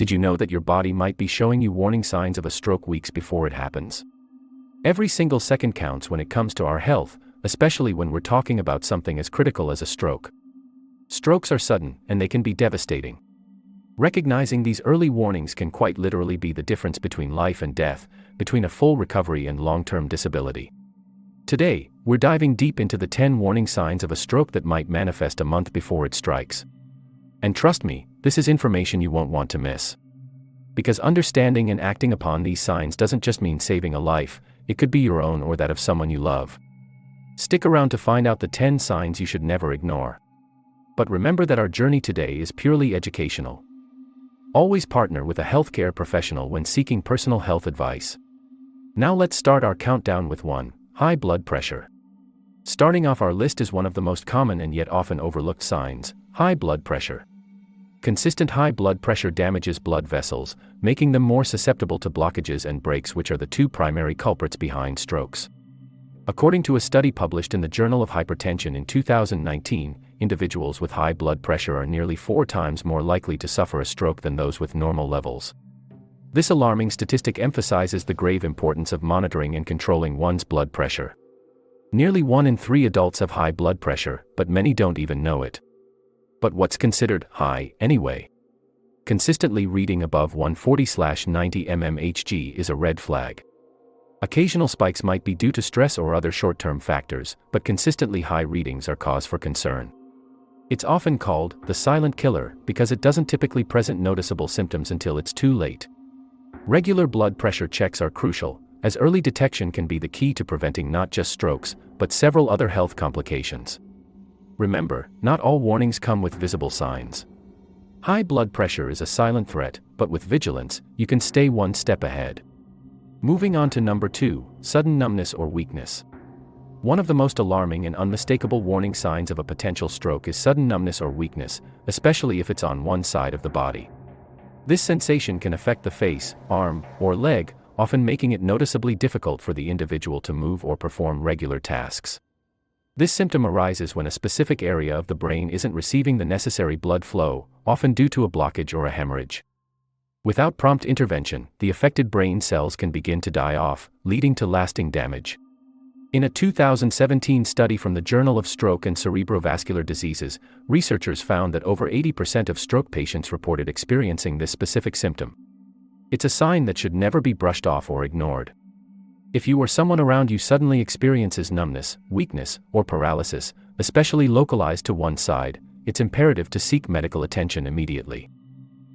Did you know that your body might be showing you warning signs of a stroke weeks before it happens? Every single second counts when it comes to our health, especially when we're talking about something as critical as a stroke. Strokes are sudden, and they can be devastating. Recognizing these early warnings can quite literally be the difference between life and death, between a full recovery and long-term disability. Today, we're diving deep into the 10 warning signs of a stroke that might manifest a month before it strikes. And trust me, this is information you won't want to miss. Because understanding and acting upon these signs doesn't just mean saving a life, it could be your own or that of someone you love. Stick around to find out the 10 signs you should never ignore. But remember that our journey today is purely educational. Always partner with a healthcare professional when seeking personal health advice. Now let's start our countdown with 1. High blood pressure. Starting off our list is one of the most common and yet often overlooked signs: high blood pressure. Consistent high blood pressure damages blood vessels, making them more susceptible to blockages and breaks, which are the two primary culprits behind strokes. According to a study published in the Journal of Hypertension in 2019, individuals with high blood pressure are nearly 4 times more likely to suffer a stroke than those with normal levels. This alarming statistic emphasizes the grave importance of monitoring and controlling one's blood pressure. Nearly 1 in 3 adults have high blood pressure, but many don't even know it. But what's considered high, anyway? Consistently reading above 140/90 mmHg is a red flag. Occasional spikes might be due to stress or other short-term factors, but consistently high readings are cause for concern. It's often called the silent killer because it doesn't typically present noticeable symptoms until it's too late. Regular blood pressure checks are crucial, as early detection can be the key to preventing not just strokes, but several other health complications. Remember, not all warnings come with visible signs. High blood pressure is a silent threat, but with vigilance, you can stay one step ahead. Moving on to number 2, sudden numbness or weakness. One of the most alarming and unmistakable warning signs of a potential stroke is sudden numbness or weakness, especially if it's on one side of the body. This sensation can affect the face, arm, or leg, often making it noticeably difficult for the individual to move or perform regular tasks. This symptom arises when a specific area of the brain isn't receiving the necessary blood flow, often due to a blockage or a hemorrhage. Without prompt intervention, the affected brain cells can begin to die off, leading to lasting damage. In a 2017 study from the Journal of Stroke and Cerebrovascular Diseases, researchers found that over 80% of stroke patients reported experiencing this specific symptom. It's a sign that should never be brushed off or ignored. If you or someone around you suddenly experiences numbness, weakness, or paralysis, especially localized to one side, it's imperative to seek medical attention immediately.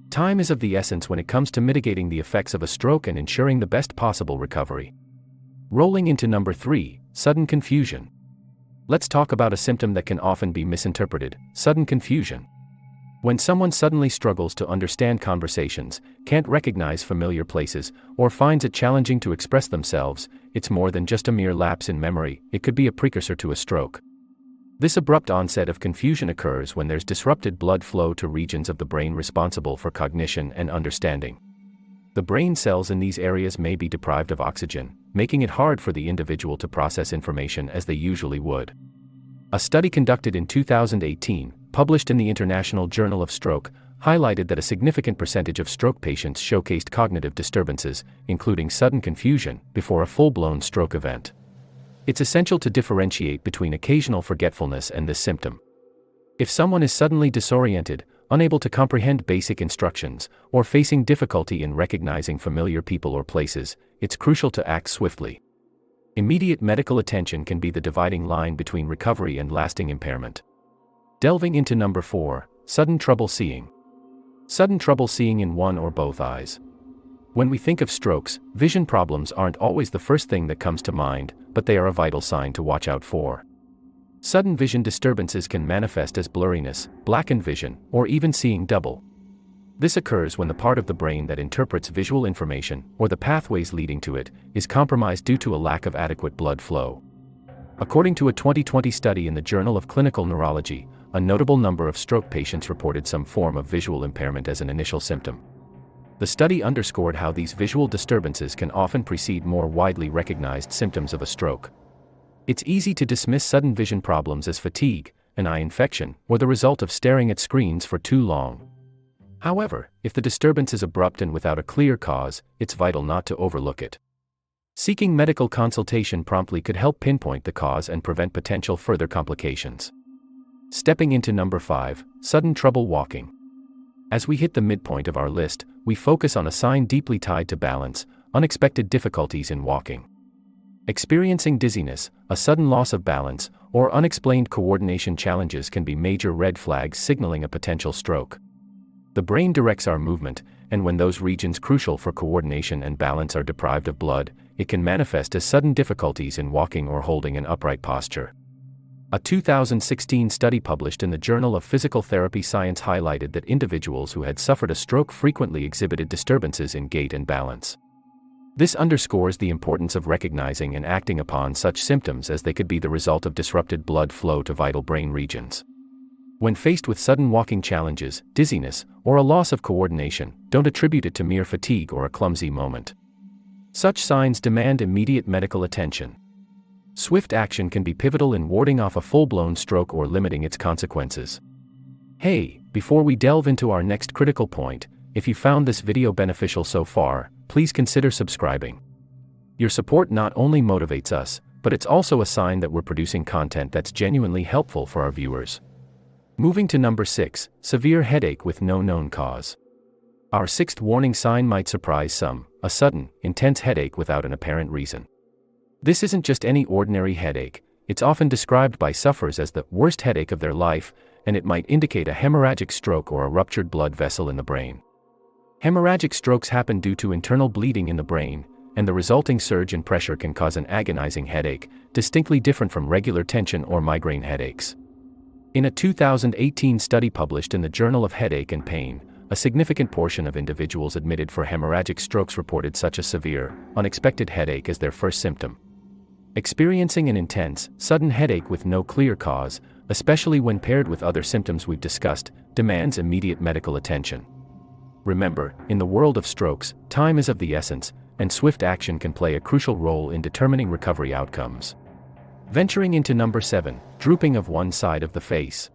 Time is of the essence when it comes to mitigating the effects of a stroke and ensuring the best possible recovery. Rolling into number 3, sudden confusion. Let's talk about a symptom that can often be misinterpreted: sudden confusion. When someone suddenly struggles to understand conversations, can't recognize familiar places, or finds it challenging to express themselves, it's more than just a mere lapse in memory, it could be a precursor to a stroke. This abrupt onset of confusion occurs when there's disrupted blood flow to regions of the brain responsible for cognition and understanding. The brain cells in these areas may be deprived of oxygen, making it hard for the individual to process information as they usually would. A study conducted in 2018, published in the International Journal of Stroke, highlighted that a significant percentage of stroke patients showcased cognitive disturbances, including sudden confusion, before a full-blown stroke event. It's essential to differentiate between occasional forgetfulness and this symptom. If someone is suddenly disoriented, unable to comprehend basic instructions, or facing difficulty in recognizing familiar people or places, it's crucial to act swiftly. Immediate medical attention can be the dividing line between recovery and lasting impairment. Delving into number 4, sudden trouble seeing. Sudden trouble seeing in one or both eyes. When we think of strokes, vision problems aren't always the first thing that comes to mind, but they are a vital sign to watch out for. Sudden vision disturbances can manifest as blurriness, blackened vision, or even seeing double. This occurs when the part of the brain that interprets visual information, or the pathways leading to it, is compromised due to a lack of adequate blood flow. According to a 2020 study in the Journal of Clinical Neurology, a notable number of stroke patients reported some form of visual impairment as an initial symptom. The study underscored how these visual disturbances can often precede more widely recognized symptoms of a stroke. It's easy to dismiss sudden vision problems as fatigue, an eye infection, or the result of staring at screens for too long. However, if the disturbance is abrupt and without a clear cause, it's vital not to overlook it. Seeking medical consultation promptly could help pinpoint the cause and prevent potential further complications. Stepping into number 5, sudden trouble walking. As we hit the midpoint of our list, we focus on a sign deeply tied to balance: unexpected difficulties in walking. Experiencing dizziness, a sudden loss of balance, or unexplained coordination challenges can be major red flags signaling a potential stroke. The brain directs our movement, and when those regions crucial for coordination and balance are deprived of blood, it can manifest as sudden difficulties in walking or holding an upright posture. A 2016 study published in the Journal of Physical Therapy Science highlighted that individuals who had suffered a stroke frequently exhibited disturbances in gait and balance. This underscores the importance of recognizing and acting upon such symptoms, as they could be the result of disrupted blood flow to vital brain regions. When faced with sudden walking challenges, dizziness, or a loss of coordination, don't attribute it to mere fatigue or a clumsy moment. Such signs demand immediate medical attention. Swift action can be pivotal in warding off a full-blown stroke or limiting its consequences. Hey, before we delve into our next critical point, if you found this video beneficial so far, please consider subscribing. Your support not only motivates us, but it's also a sign that we're producing content that's genuinely helpful for our viewers. Moving to number 6, severe headache with no known cause. Our sixth warning sign might surprise some: a sudden, intense headache without an apparent reason. This isn't just any ordinary headache. It's often described by sufferers as the worst headache of their life, and it might indicate a hemorrhagic stroke or a ruptured blood vessel in the brain. Hemorrhagic strokes happen due to internal bleeding in the brain, and the resulting surge in pressure can cause an agonizing headache, distinctly different from regular tension or migraine headaches. In a 2018 study published in the Journal of Headache and Pain, a significant portion of individuals admitted for hemorrhagic strokes reported such a severe, unexpected headache as their first symptom. Experiencing an intense, sudden headache with no clear cause, especially when paired with other symptoms we've discussed, demands immediate medical attention. Remember, in the world of strokes, time is of the essence, and swift action can play a crucial role in determining recovery outcomes. Venturing into number 7, drooping of one side of the face.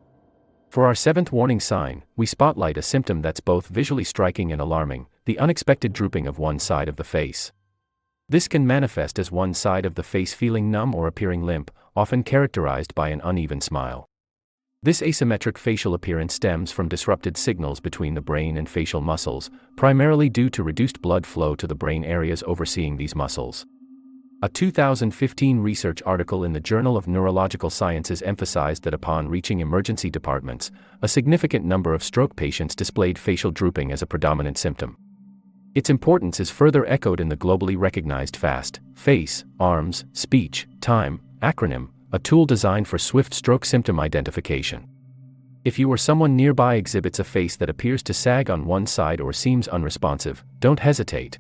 For our 7th warning sign, we spotlight a symptom that's both visually striking and alarming: the unexpected drooping of one side of the face. This can manifest as one side of the face feeling numb or appearing limp, often characterized by an uneven smile. This asymmetric facial appearance stems from disrupted signals between the brain and facial muscles, primarily due to reduced blood flow to the brain areas overseeing these muscles. A 2015 research article in the Journal of Neurological Sciences emphasized that upon reaching emergency departments, a significant number of stroke patients displayed facial drooping as a predominant symptom. Its importance is further echoed in the globally recognized FAST, Face, Arms, Speech, Time, acronym, a tool designed for swift stroke symptom identification. If you or someone nearby exhibits a face that appears to sag on one side or seems unresponsive, don't hesitate.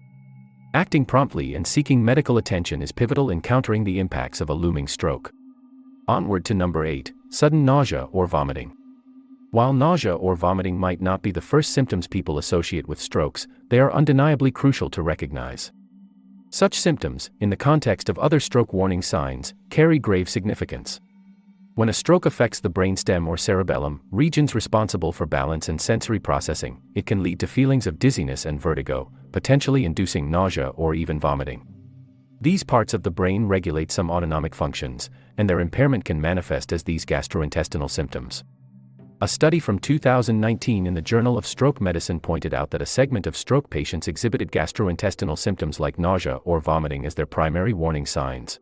Acting promptly and seeking medical attention is pivotal in countering the impacts of a looming stroke. Onward to number 8, sudden nausea or vomiting. While nausea or vomiting might not be the first symptoms people associate with strokes, they are undeniably crucial to recognize. Such symptoms, in the context of other stroke warning signs, carry grave significance. When a stroke affects the brainstem or cerebellum, regions responsible for balance and sensory processing, it can lead to feelings of dizziness and vertigo, potentially inducing nausea or even vomiting. These parts of the brain regulate some autonomic functions, and their impairment can manifest as these gastrointestinal symptoms. A study from 2019 in the Journal of Stroke Medicine pointed out that a segment of stroke patients exhibited gastrointestinal symptoms like nausea or vomiting as their primary warning signs.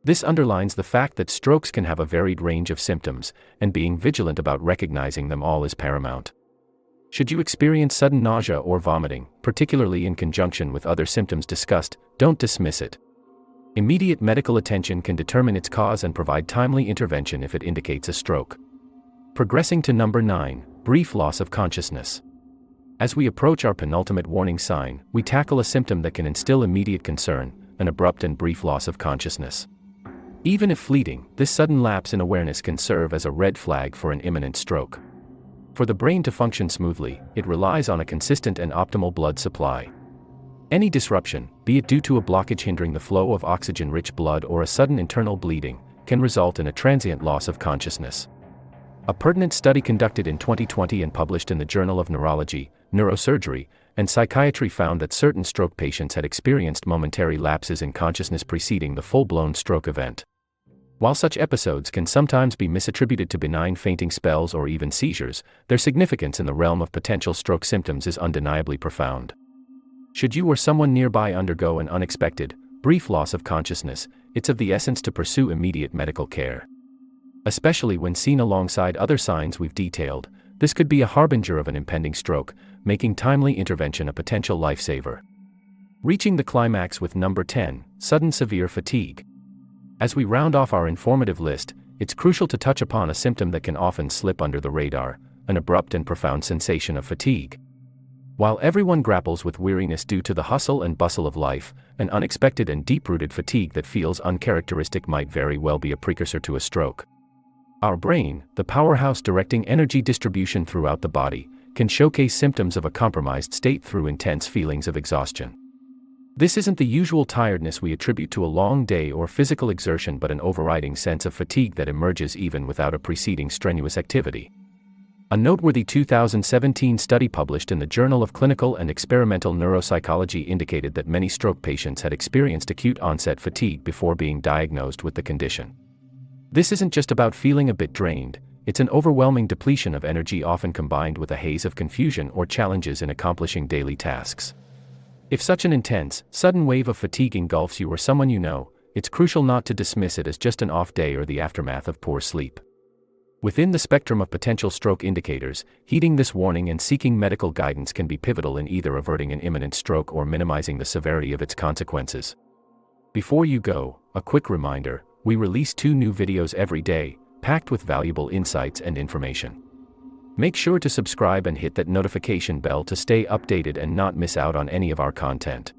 This underlines the fact that strokes can have a varied range of symptoms, and being vigilant about recognizing them all is paramount. Should you experience sudden nausea or vomiting, particularly in conjunction with other symptoms discussed, don't dismiss it. Immediate medical attention can determine its cause and provide timely intervention if it indicates a stroke. Progressing to number 9, brief loss of consciousness. As we approach our penultimate warning sign, we tackle a symptom that can instill immediate concern: an abrupt and brief loss of consciousness. Even if fleeting, this sudden lapse in awareness can serve as a red flag for an imminent stroke. For the brain to function smoothly, it relies on a consistent and optimal blood supply. Any disruption, be it due to a blockage hindering the flow of oxygen-rich blood or a sudden internal bleeding, can result in a transient loss of consciousness. A pertinent study conducted in 2020 and published in the Journal of Neurology neurosurgery, and psychiatry found that certain stroke patients had experienced momentary lapses in consciousness preceding the full-blown stroke event. While such episodes can sometimes be misattributed to benign fainting spells or even seizures, their significance in the realm of potential stroke symptoms is undeniably profound. Should you or someone nearby undergo an unexpected, brief loss of consciousness, it's of the essence to pursue immediate medical care. Especially when seen alongside other signs we've detailed, this could be a harbinger of an impending stroke, making timely intervention a potential lifesaver. Reaching the climax with number 10, sudden severe fatigue. As we round off our informative list, it's crucial to touch upon a symptom that can often slip under the radar, an abrupt and profound sensation of fatigue. While everyone grapples with weariness due to the hustle and bustle of life, an unexpected and deep-rooted fatigue that feels uncharacteristic might very well be a precursor to a stroke. Our brain, the powerhouse directing energy distribution throughout the body, can showcase symptoms of a compromised state through intense feelings of exhaustion. This isn't the usual tiredness we attribute to a long day or physical exertion, but an overriding sense of fatigue that emerges even without a preceding strenuous activity. A noteworthy 2017 study published in the Journal of Clinical and Experimental Neuropsychology indicated that many stroke patients had experienced acute onset fatigue before being diagnosed with the condition. This isn't just about feeling a bit drained, it's an overwhelming depletion of energy, often combined with a haze of confusion or challenges in accomplishing daily tasks. If such an intense, sudden wave of fatigue engulfs you or someone you know, it's crucial not to dismiss it as just an off day or the aftermath of poor sleep. Within the spectrum of potential stroke indicators, heeding this warning and seeking medical guidance can be pivotal in either averting an imminent stroke or minimizing the severity of its consequences. Before you go, a quick reminder, we release 2 new videos every day, packed with valuable insights and information. Make sure to subscribe and hit that notification bell to stay updated and not miss out on any of our content.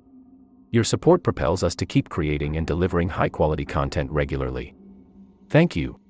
Your support propels us to keep creating and delivering high-quality content regularly. Thank you.